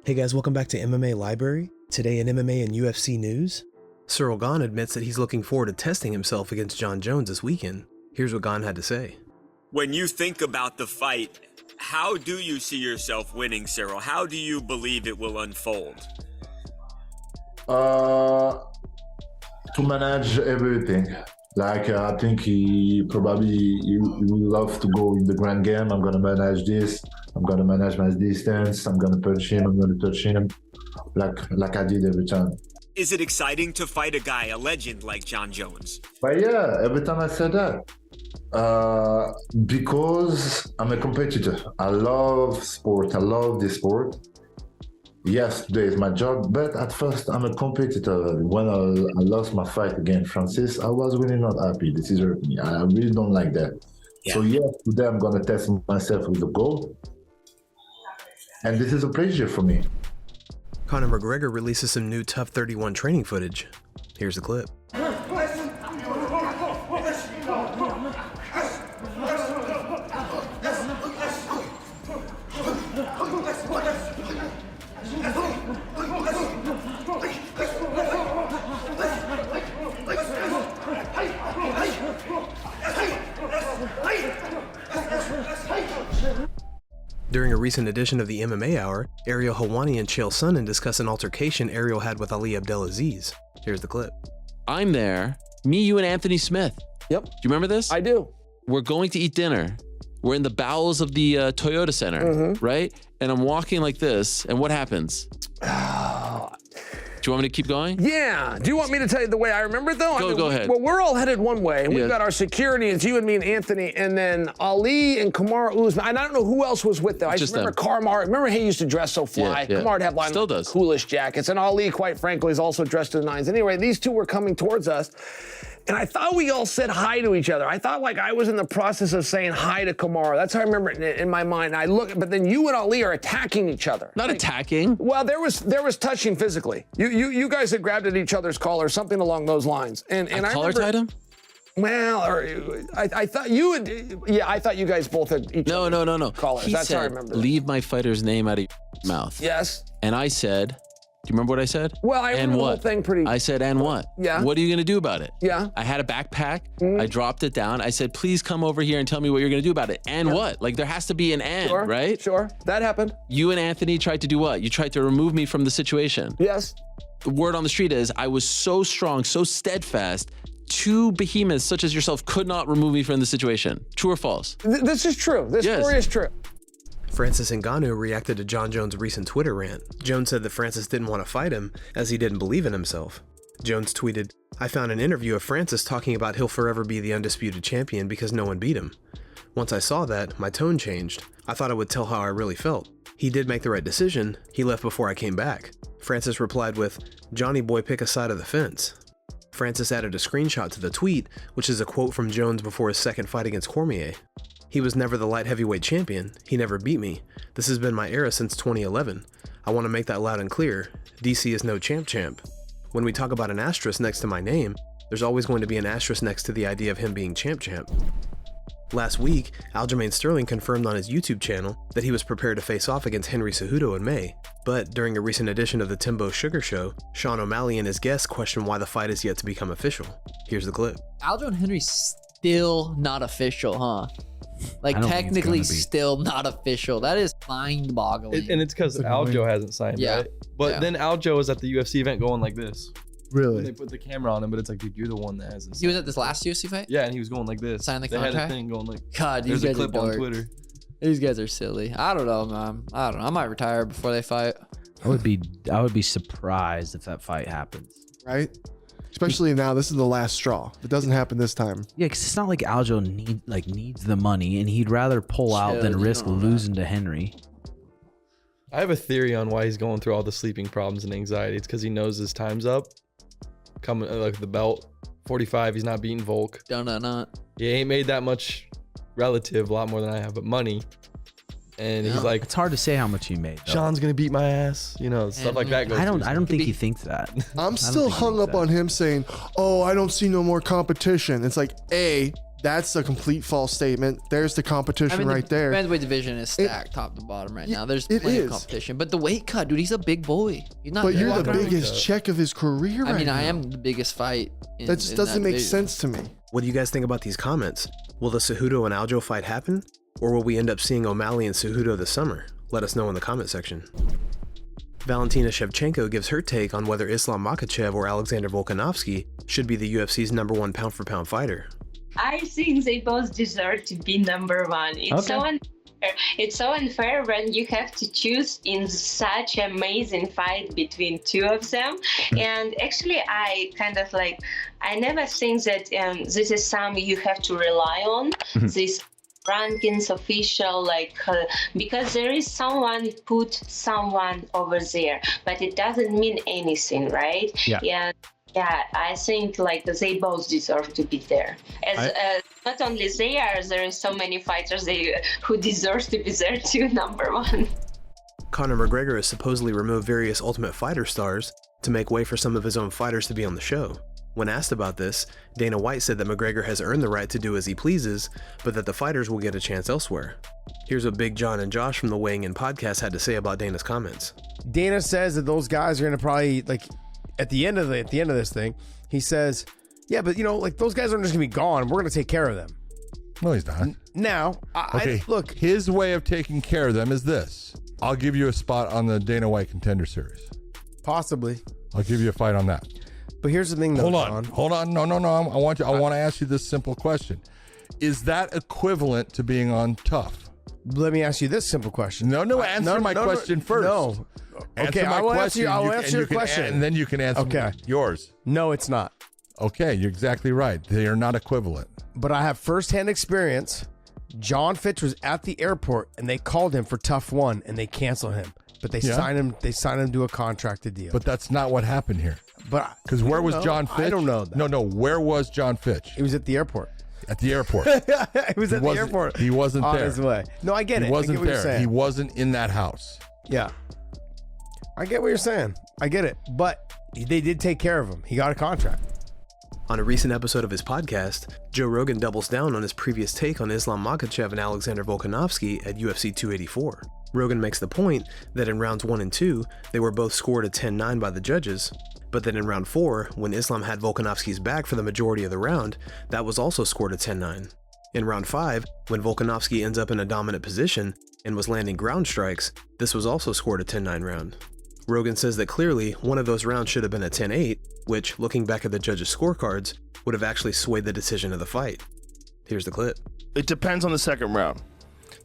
Hey guys, welcome back to MMA Library. Today in MMA and UFC news, Cyril Gane admits that he's looking forward to testing himself against Jon Jones this weekend. Here's what Gane had to say. When you think about the fight, how do you see yourself winning, Cyril? How do you believe it will unfold? To manage everything. I think he will love to go in the grand game. I'm gonna manage this. I'm gonna manage my distance. I'm gonna punch him. I'm gonna touch him, like I did every time. Is it exciting to fight a guy, a legend like Jon Jones? But yeah, every time I say that, because I'm a competitor. I love sport. I love this sport. Yes, today is my job, but at first I'm a competitor. When I lost my fight against Francis, I was really not happy. This is hurt me. I really don't like that. Yeah. So yes, today I'm gonna test myself with the goal, and this is a pleasure for me. Conor McGregor releases some new Tough 31 training footage. Here's the clip. During a recent edition of the MMA Hour, Ariel Helwani and Chael Sonnen discuss an altercation Ariel had with Ali Abdelaziz. Here's the clip. I'm there. Me, you, and Anthony Smith. Yep. Do you remember this? I do. We're going to eat dinner. We're in the bowels of the Toyota Center, right? And I'm walking like this, and what happens? Do you want me to keep going? Yeah. Do you want me to tell you the way I remember it, though? Go ahead. Well, we're all headed one way. And we've got our security. It's you and me and Anthony. And then Ali and Kamaru Usman. And I don't know who else was with them. I just remember Kamaru. Remember he used to dress so fly? Yeah. Kamaru would have like the coolest jackets. And Ali, quite frankly, is also dressed to the nines. Anyway, these two were coming towards us. And I thought we all said hi to each other. I thought like I was in the process of saying hi to Kamaru. That's how I remember it in my mind. I look, but then you and Ali are attacking each other. Not attacking. Well, there was touching physically. You guys had grabbed at each other's collar, something along those lines. And I collar remember, tied him? Well, or I thought you would. Yeah, I thought you guys both had each other's No. collars. He That's said, how I remember. Leave my fighter's name out of your mouth. Yes. And I said, do you remember what I said? Well, I remember the whole thing pretty. I said, and what? Yeah. What are you going to do about it? Yeah. I had a backpack. I dropped it down. I said, please come over here and tell me what you're going to do about it. And what? Like, there has to be an and, right? Sure. That happened. You and Anthony tried to do what? You tried to remove me from the situation. Yes. The word on the street is I was so strong, so steadfast. Two behemoths such as yourself could not remove me from the situation. True or false? This is true. This story is true. Francis Ngannou reacted to Jon Jones' recent Twitter rant. Jones said that Francis didn't want to fight him as he didn't believe in himself. Jones tweeted, I found an interview of Francis talking about he'll forever be the undisputed champion because no one beat him. Once I saw that, my tone changed. I thought I would tell how I really felt. He did make the right decision. He left before I came back. Francis replied with, Johnny boy, pick a side of the fence. Francis added a screenshot to the tweet, which is a quote from Jones before his second fight against Cormier. He was never the light heavyweight champion. He never beat me. This has been my era since 2011. I want to make that loud and clear. DC is no champ. When we talk about an asterisk next to my name, there's always going to be an asterisk next to the idea of him being champ. Last week, Aljamain Sterling confirmed on his YouTube channel that he was prepared to face off against Henry Cejudo in May. But during a recent edition of the Timbo Sugar Show, Sean O'Malley and his guests questioned why the fight is yet to become official. Here's the clip. Aljo and Henry's still not official, huh? Like technically still not official. That is mind-boggling. And it's because Aljo hasn't signed, right? But then Aljo was at the UFC event going like this. Really? And they put the camera on him, but it's like, dude, you're the one that hasn't signed. He was at this last UFC fight? Yeah, and he was going like this. Signed the contract? contract? They had a thing going like, God, these there's guys a clip are on dark. Twitter. These guys are silly. I don't know, man. I don't know. I might retire before they fight. I would be surprised if that fight happens. Right? Especially now, this is the last straw. If it doesn't happen this time. Yeah, because it's not like Aljo needs the money, and he'd rather pull out than risk losing to Henry. I have a theory on why he's going through all the sleeping problems and anxiety. It's because he knows his time's up. Coming like the belt, 45. He's not beating Volk. Not. He ain't made that much relative, a lot more than I have, but money. And he's like, it's hard to say how much he made. Sean's gonna beat my ass, you know, stuff like that. I don't think he thinks that. I'm still hung up on him saying, "Oh, I don't see no more competition." It's like, A, That's a complete false statement. There's the competition right there. The bantamweight division is stacked top to bottom right now. There's plenty of competition. But the weight cut, dude, he's a big boy. He's not. But you're the biggest check of his career right now. I am the biggest fight. That just doesn't make sense to me. What do you guys think about these comments? Will the Cejudo and Aljo fight happen? Or will we end up seeing O'Malley and Cejudo this summer? Let us know in the comment section. Valentina Shevchenko gives her take on whether Islam Makhachev or Alexander Volkanovski should be the UFC's #1 pound-for-pound fighter. I think they both deserve to be #1. It's so unfair when you have to choose in such amazing fight between two of them. And actually, I kind of like, I never think that this is something you have to rely on. This rankings official, because there is someone put someone over there, but it doesn't mean anything, right? Yeah. Yeah, I think they both deserve to be there. Not only there are so many fighters who deserve to be there too, #1. Conor McGregor has supposedly removed various Ultimate Fighter stars to make way for some of his own fighters to be on the show. When asked about this, Dana White said that McGregor has earned the right to do as he pleases, but that the fighters will get a chance elsewhere. Here's what Big John and Josh from the Weighing In podcast had to say about Dana's comments. Dana says that those guys are going to probably at the end of this thing, he says, yeah, but those guys aren't just gonna be gone. We're gonna take care of them. No, he's not. Now, look, his way of taking care of them is this: I'll give you a spot on the Dana White Contender Series. Possibly. I'll give you a fight on that. But here's the thing, though. Hold on. No. I want to ask you this simple question: is that equivalent to being on Tough? Let me ask you this simple question. No. Answer my question first. No. Okay, I will answer your question. And then you can answer yours. No, it's not. Okay, you're exactly right. They are not equivalent. But I have firsthand experience. John Fitch was at the airport, and they called him for Tough 1, and they canceled him. But they signed him. They signed him to a contracted deal. But that's not what happened here. But because where was John Fitch? I don't know that. No. Where was John Fitch? He was at the airport. At the airport. He was at the airport. He wasn't on there. His way. No, I get it. He wasn't I get what you're there. saying. He wasn't in that house. Yeah. I get what you're saying. I get it. But they did take care of him. He got a contract. On a recent episode of his podcast, Joe Rogan doubles down on his previous take on Islam Makhachev and Alexander Volkanovski at UFC 284. Rogan makes the point that in rounds 1 and 2, they were both scored a 10-9 by the judges, but that in round 4, when Islam had Volkanovski's back for the majority of the round, that was also scored a 10-9. In round 5, when Volkanovski ends up in a dominant position and was landing ground strikes, this was also scored a 10-9 round. Rogan says that clearly one of those rounds should have been a 10-8, which, looking back at the judges' scorecards, would have actually swayed the decision of the fight. Here's the clip. It depends on the second round.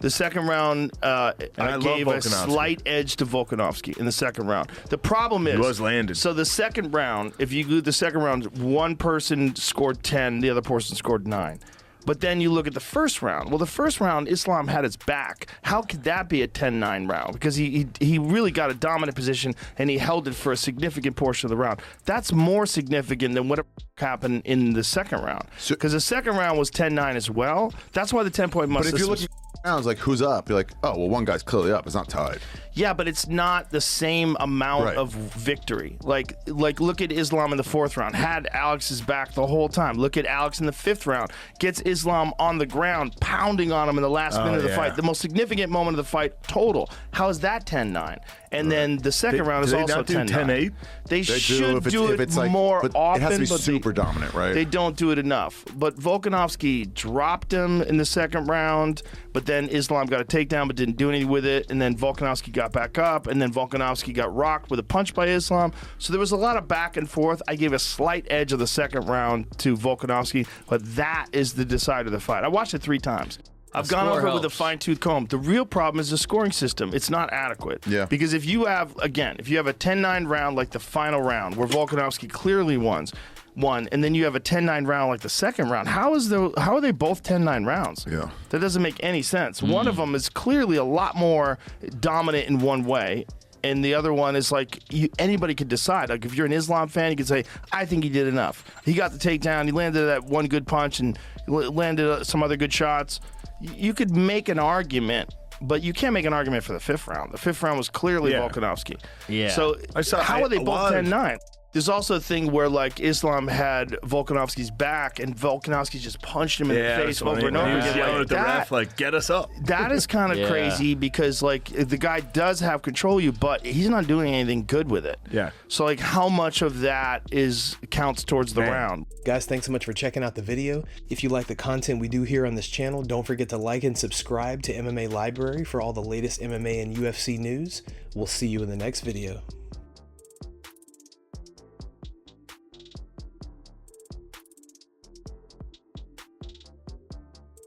The second round, I gave a slight edge to Volkanovski in the second round. The problem is, he was landed. So the second round, if you do the second round, one person scored 10, the other person scored 9. But then you look at the first round. Well, the first round, Islam had his back. How could that be a 10-9 round? Because he really got a dominant position, and he held it for a significant portion of the round. That's more significant than what happened in the second round. Because the second round was 10-9 as well. That's why the 10-point must. But if you're looking at rounds, like who's up, you're like, oh, well, one guy's clearly up. It's not tied. Yeah, but it's not the same amount of victory. Like look at Islam in the fourth round. Had Alex's back the whole time. Look at Alex in the fifth round. Gets Islam on the ground, pounding on him in the last minute of the fight. The most significant moment of the fight total. How is that 10-9? And then the second round is also 10-9. They should do it more often. It has to be super dominant, right? They don't do it enough. But Volkanovski dropped him in the second round, but then Islam got a takedown but didn't do anything with it, and then Volkanovski got back up, and then Volkanovski got rocked with a punch by Islam. So there was a lot of back and forth. I gave a slight edge of the second round to Volkanovski, but that is the decider of the fight. I watched it 3 times. I've gone over it with a fine-tooth comb. The real problem is the scoring system. It's not adequate. Yeah. Because if you have a 10-9 round like the final round where Volkanovski clearly won, and then you have a 10-9 round like the second round, how are they both 10-9 rounds? Yeah. That doesn't make any sense. One of them is clearly a lot more dominant in one way, and the other one is like anybody could decide. Like if you're an Islam fan, you could say, I think he did enough. He got the takedown. He landed that one good punch and landed some other good shots. You could make an argument, but you can't make an argument for the fifth round. The fifth round was clearly Volkanovski. Yeah. So how are they both 10-9? There's also a thing where like Islam had Volkanovski's back and Volkanovski just punched him in the face over and over He was again. yelling Like at the ref, like, get us up. That is kind of crazy because like the guy does have control of you, but he's not doing anything good with it. Yeah. So like how much of that counts towards the round? Guys, thanks so much for checking out the video. If you like the content we do here on this channel, don't forget to like and subscribe to MMA Library for all the latest MMA and UFC news. We'll see you in the next video.